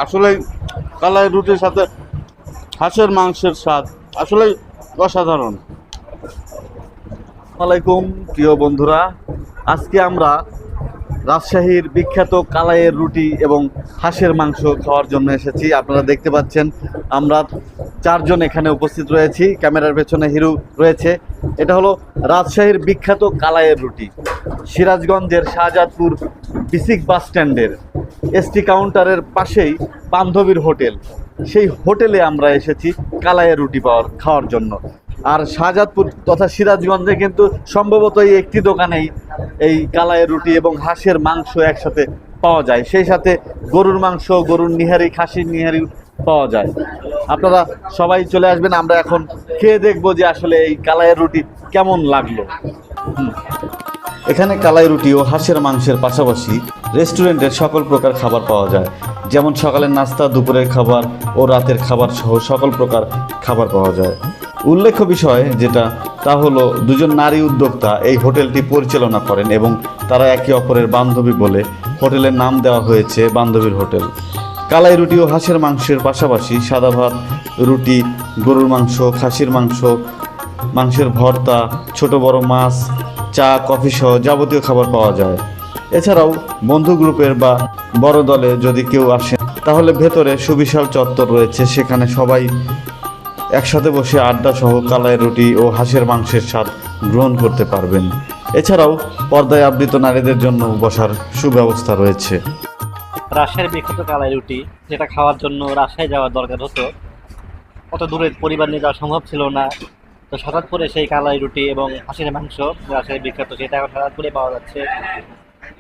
আসলে কালাই রুটির সাথে হাঁসের মাংসের স্বাদ আসলে অসাধারণ। আসসালামাইকুম প্রিয় বন্ধুরা, আজকে আমরা রাজশাহীর বিখ্যাত কালাইয়ের রুটি এবং হাঁসের মাংস খাওয়ার জন্য এসেছি। আপনারা দেখতে পাচ্ছেন আমরা চারজন এখানে উপস্থিত রয়েছি। ক্যামেরার পেছনে হিরু রয়েছে। এটা হলো রাজশাহীর বিখ্যাত কালাইয়ের রুটি, সিরাজগঞ্জের শাহজাদপুর বিসিক বাস স্ট্যান্ডের এসটি কাউন্টারের পাশেই বান্ধবীর হোটেল, সেই হোটেলে আমরা এসেছি কালাইয়ের রুটি খাওয়ার জন্য। আর শাহজাদপুর তথা সিরাজগঞ্জে কিন্তু সম্ভবত এই একটি দোকানেই এই কালাইয়ের রুটি এবং হাঁসের মাংস একসাথে পাওয়া যায়, সেই সাথে গরুর মাংস, গরুর নিহারি, খাসির নিহারি পাওয়া যায়। আপনারা সবাই চলে আসবেন, আমরা এখন খেয়ে দেখবো যে আসলে এই কালাইয়ের রুটি কেমন লাগলো। এখানে কালাই রুটি ও হাঁসের মাংসের পাশাপাশি রেস্টুরেন্টের সকল প্রকার খাবার পাওয়া যায়, যেমন সকালের নাস্তা, দুপুরের খাবার ও রাতের খাবার সহ সকল প্রকার খাবার পাওয়া যায়। উল্লেখ্য বিষয় যেটা তা হলো দুজন নারী উদ্যোক্তা এই হোটেলটি পরিচালনা করেন এবং তারা একে অপরের বান্ধবী বলে হোটেলের নাম দেওয়া হয়েছে বান্ধবীর হোটেল। কালাই রুটি ও হাঁসের মাংসের পাশাপাশি সাদা ভাত, রুটি, গরুর মাংস, খাসির মাংস, মাংসের ভর্তা, ছোট বড় মাছ, চা, কফি সহ যাবতীয় খাবার পাওয়া যায়। এছাড়াও বন্ধু গ্রুপের বা বড় দলে যদি কেউ আসেন তাহলে ভেতরে সুবিশাল চত্বর রয়েছে, সেখানে সবাই একসাথে বসে আড্ডা সহ কালাই রুটি ও হাঁসের মাংসের স্বাদ গ্রহণ করতে পারবেন। এছাড়াও পর্দায় আবৃত নারীদের জন্য বসার সুব্যবস্থা রয়েছে। রাজশাহীর বিখ্যাত কালাই রুটি, যেটা খাওয়ার জন্য রাজশাহী যাওয়ার দরকার হতো, অত দূরে পরিবার নিয়ে যাওয়া সম্ভব ছিল না। তো শাহজাদপুরে সেই কালাই রুটি এবং হাঁসের মাংস রাজশাহীর বিখ্যাত, সেটা এখন শাহজাদপুরে পাওয়া যাচ্ছে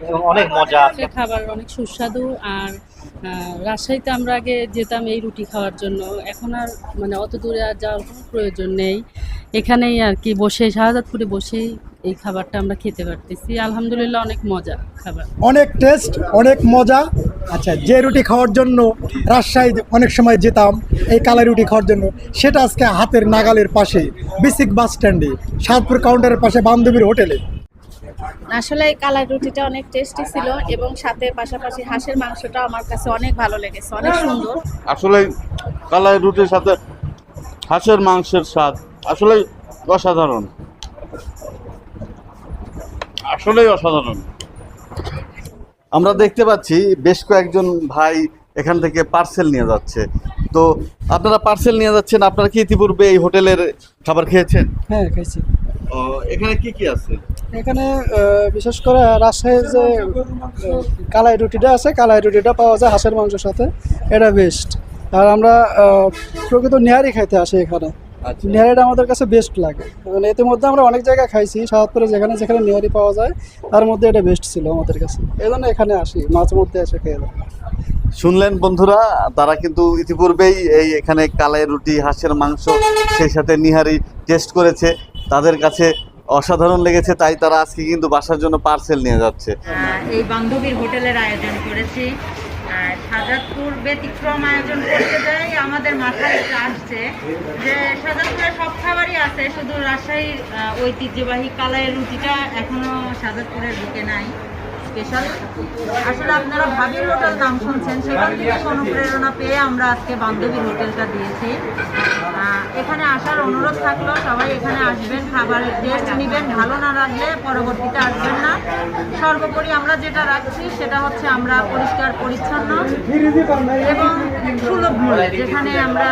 এবং অনেক মজা। খাবার অনেক সুস্বাদু। আর রাজশাহীতে আমরা আগে যেতাম এই রুটি খাওয়ার জন্য, এখন আর মানে অত দূরে আর যাওয়ার কোনো প্রয়োজন নেই। এখানেই আর কি বসে শাহজাদপুরে বসেই এই খাবারটা আমরা খেতে পারতেছি। আলহামদুলিল্লাহ, অনেক মজা খাবার, অনেক টেস্ট, অনেক মজা। আচ্ছা, যে রুটি খাওয়ার জন্য রাজশাহী অনেক সময় যেতাম এই কালাই রুটি খাওয়ার জন্য, সেটা আজকে হাতের নাগালের পাশে বিসিক বাস স্ট্যান্ডে শাহজাদপুর কাউন্টারের পাশে বান্ধবীর হোটেলে। আসলে এই কালাই রুটিটা অনেক টেস্টি ছিল এবং সাথে পাশাপাশি হাঁসের মাংসটা আমার কাছে অনেক ভালো লেগেছে, অনেক সুন্দর। আসলে কালাই রুটির সাথে হাঁসের মাংসের স্বাদ আসলে অসাধারণ, আসলেই অসাধারণ। আমরা দেখতে পাচ্ছি বেশ কয়েকজন ভাই এখান থেকে পার্সেল নিয়ে যাচ্ছে। তো আপনারা পার্সেল নিয়ে যাচ্ছেন, আপনারা কি ইতিপূর্বে এই হোটেলের খাবার খেয়েছেন? হ্যাঁ, খাইছি। এখানে কি কি আছে? এখানে বিশেষ করে রাজশাহীর যে কালাই রুটিটা আছে, কালাই রুটিটা পাওয়া যায় হাঁসের মাংসের সাথে, এটা বেস্ট। আর আমরা প্রকৃত নিহারি খাইতে আসি এখানে। নিহারিটা আমাদের কাছে বেস্ট লাগে, মানে ইতিমধ্যে আমরা অনেক জায়গায় খাইছি, শাহজাদপুরে যেখানে যেখানে নিহারি পাওয়া যায় তার মধ্যে এটা বেস্ট ছিল আমাদের কাছে, এই জন্য এখানে আসি, মাঝে মধ্যে এসে খেয়ে যাই। শুনলেন বন্ধুরা, তারা কিন্তু ইতিপূর্বেই এই এখানে কালাই রুটি, হাঁসের মাংস, সেই সাথে নিহারি টেস্ট করেছে, তাদের কাছে অসাধারণ লেগেছে, তাই তারা আজকে কিন্তু বাসার জন্য পার্সেল নিয়ে যাচ্ছে। এই বান্ধবীর হোটেলের আয়োজন করেছি। শাহজাদপুর ব্যতিক্রম আয়োজন করতে যাই আমাদের মাথায় আসছে যে শাহজাদপুরে সব খাবারই আছে, শুধু রাজশাহীর ঐতিহ্যবাহী কালাইয়ের রুটিটা এখনো শাহজাদপুরের বুকে নাই স্পেশাল। আসলে আপনারা ভাবির হোটেল নাম শুনছেন, সেখান থেকে অনুপ্রেরণা পেয়ে আমরা আজকে বান্ধবীর হোটেলটা দিয়েছি। এখানে আসার অনুরোধ থাকলো, সবাই এখানে আসবেন, খাবারের টেস্ট নেবেন, ভালো না লাগলে পরবর্তীতে আসবেন না। সর্বোপরি আমরা যেটা রাখছি সেটা হচ্ছে আমরা পরিষ্কার পরিচ্ছন্ন এবং সুলভ মূল্যে, যেখানে আমরা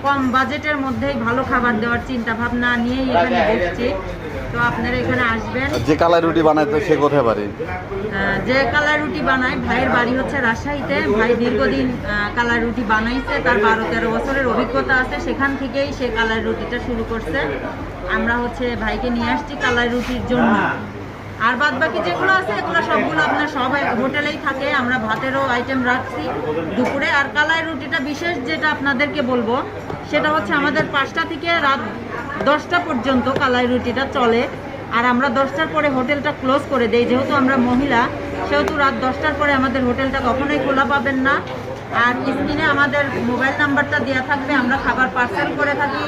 কম বাজেটের মধ্যেই ভালো খাবার দেওয়ার চিন্তা ভাবনা নিয়েই এখানে বসছি। তো আপনারা এখানে আসবেন। যে কালাই রুটি বানায় তো সে কোথায় বাড়ি? যে কালাই রুটি বানায় ভাইয়ের বাড়ি হচ্ছে রাজশাহীতে। ভাই দীর্ঘদিন কালাই রুটি বানাইছে, তার 12-13 বছরের অভিজ্ঞতা আছে, সেখান থেকেই সে কালাই রুটিটা শুরু করছে। আমরা হচ্ছে ভাইকে নিয়ে আসছি কালাই রুটির জন্য। আর বাদ বাকি যেগুলো আছে এগুলো সবগুলো আপনার সব হোটেলেই থাকে। আমরা ভাতেরও আইটেম রাখছি দুপুরে। আর কালাই রুটিটা বিশেষ যেটা আপনাদেরকে বলবো সেটা হচ্ছে আমাদের 5টা থেকে রাত 10টা পর্যন্ত কালাই রুটিটা চলে। আর আমরা 10টার পরে হোটেলটা ক্লোজ করে দেই, যেহেতু আমরা মহিলা সেহেতু রাত 10টার পরে আমাদের হোটেলটা কখনোই খোলা পাবেন না। আর স্ক্রিনে আমাদের মোবাইল নাম্বারটা দেওয়া থাকবে। আমরা খাবার পার্সেল করে থাকি,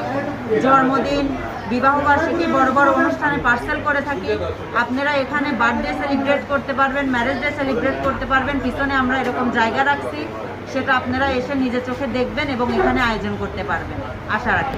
জন্মদিন, বিবাহবার্ষিকী, বড় বড় অনুষ্ঠানে পার্সেল করে থাকি। আপনারা এখানে বার্থডে সেলিব্রেট করতে পারবেন, ম্যারেজ ডে সেলিব্রেট করতে পারবেন। পিছনে আমরা এরকম জায়গা রাখছি, সেটা আপনারা এসে নিজের চোখে দেখবেন এবং এখানে আয়োজন করতে পারবেন, আশা রাখি।